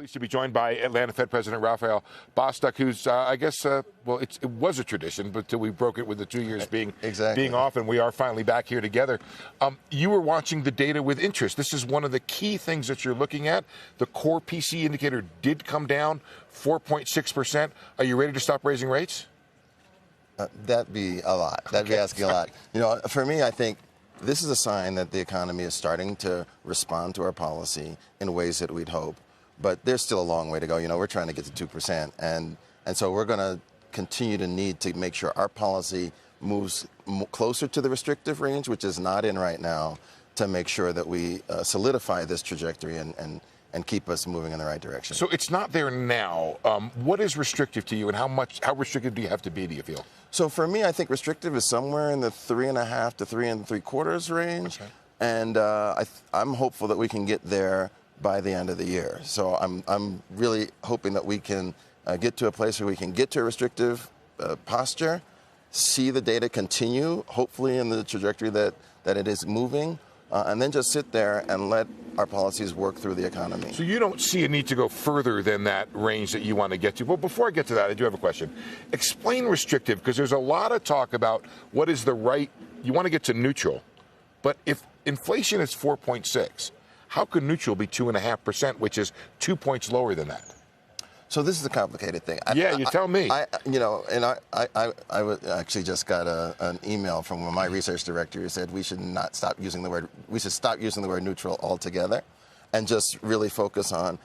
Pleased to be joined by Atlanta Fed President Raphael Bostic, who's, I guess, well, it was a tradition, but until we broke it with the 2 years being off, and we are finally back here together. You were watching the data with interest. This is one of the key things that you're looking at. The core PC indicator did come down 4.6%. Are you ready to stop raising rates? That'd be a lot. That'd be asking a lot. You know, for me, I think this is a sign that the economy is starting to respond to our policy in ways that we'd hope. But there's still a long way to go. You know, we're trying to get to 2%. And so we're going to continue to need to make sure our policy moves closer to the restrictive range, which is not in right now, to make sure that we solidify this trajectory and keep us moving in the right direction. So it's not there now. What is restrictive to you, and how restrictive do you have to be, do you feel? So for me, I think restrictive is somewhere in the 3.5 to 3 3/4 range. Okay. And I'm hopeful that we can get there by the end of the year. So I'm really hoping that we can get to a place where we can get to a restrictive posture, see the data continue, hopefully in the trajectory that it is moving, and then just sit there and let our policies work through the economy. So you don't see a need to go further than that range that you want to get to. Well, before I get to that, I do have a question. Explain restrictive, because there's a lot of talk about what is the right, you want to get to neutral, but if inflation is 4.6, how could neutral be 2.5%, which is 2 points lower than that? So this is a complicated thing. You tell me. I actually just got an email from my research director who said we should not stop using the word. We should stop using the word neutral altogether, and just really focus on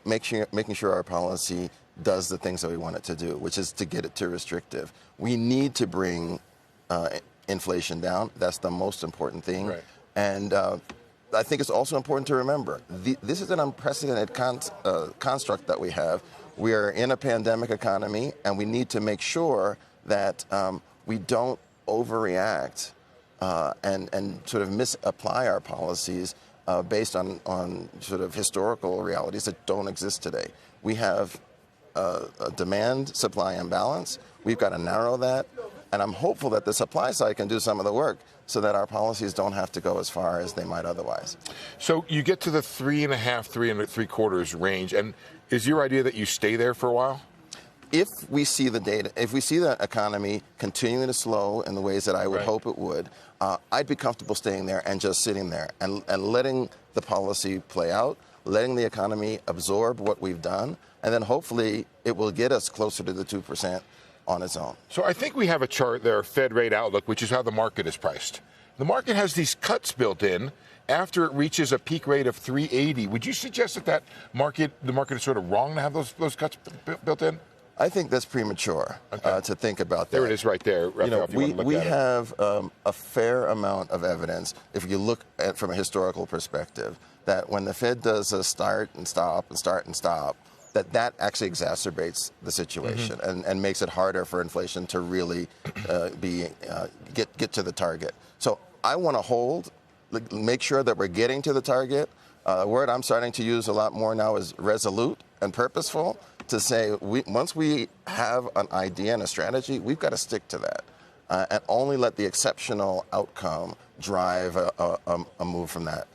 making sure our policy does the things that we want it to do, which is to get it to restrictive. We need to bring inflation down. That's the most important thing. Right. And I think it's also important to remember, this is an unprecedented construct that we have. We are in a pandemic economy, and we need to make sure that we don't overreact and sort of misapply our policies based on sort of historical realities that don't exist today. We have a demand-supply imbalance. We've got to narrow that. And I'm hopeful that the supply side can do some of the work so that our policies don't have to go as far as they might otherwise. So you get to the 3.5, 3 3/4 range, and is your idea that you stay there for a while? If we see the data, if we see the economy continuing to slow in the ways that I would hope it would, I'd be comfortable staying there and just sitting there and letting the policy play out, letting the economy absorb what we've done, and then hopefully it will get us closer to the 2% on its own. So I think we have a chart there, Fed rate outlook, which is how the market is priced. The market has these cuts built in after it reaches a peak rate of 380. Would you suggest that the market is sort of wrong to have those cuts built in? I think that's premature to think about that. There it is right there. Raphael, we have a fair amount of evidence, if you look at from a historical perspective, that when the Fed does a start and stop and start and stop, that actually exacerbates the situation and makes it harder for inflation to really get to the target. So I want to make sure that we're getting to the target. A word I'm starting to use a lot more now is resolute and purposeful, to say once we have an idea and a strategy, we've got to stick to that and only let the exceptional outcome drive a move from that.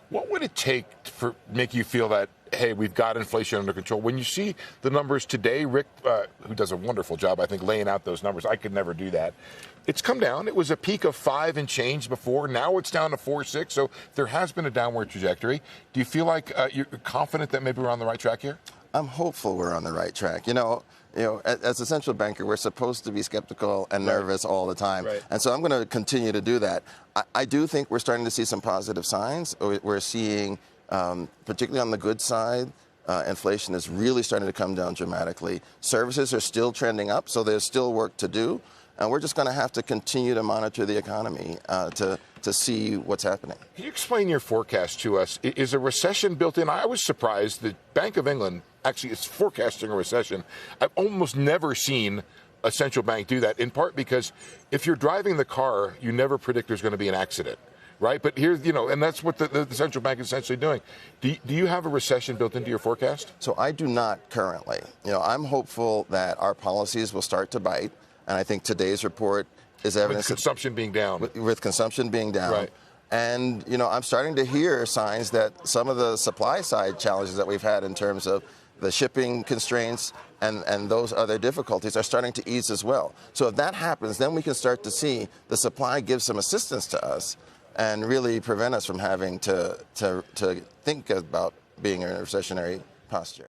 What would it take for make you feel that, hey, we've got inflation under control? When you see the numbers today, Rick, who does a wonderful job, I think, laying out those numbers, I could never do that. It's come down. It was a peak of 5 and change before. Now it's down to 4.6. So there has been a downward trajectory. Do you feel like you're confident that maybe we're on the right track here? I'm hopeful we're on the right track. You know, as a central banker, we're supposed to be skeptical and nervous all the time. Right. And so I'm going to continue to do that. I do think we're starting to see some positive signs. We're seeing, particularly on the goods side, inflation is really starting to come down dramatically. Services are still trending up, so there's still work to do. And we're just going to have to continue to monitor the economy to see what's happening. Can you explain your forecast to us? Is a recession built in? I was surprised that Bank of England actually is forecasting a recession. I've almost never seen a central bank do that, in part because if you're driving the car, you never predict there's going to be an accident, right? But here's, and that's what the central bank is essentially doing. Do you have a recession built into your forecast? So I do not currently. I'm hopeful that our policies will start to bite. And I think today's report is evidence. With consumption being down. With consumption being down. Right. And, I'm starting to hear signs that some of the supply side challenges that we've had in terms of the shipping constraints and those other difficulties are starting to ease as well. So if that happens, then we can start to see the supply give some assistance to us and really prevent us from having to think about being in a recessionary posture.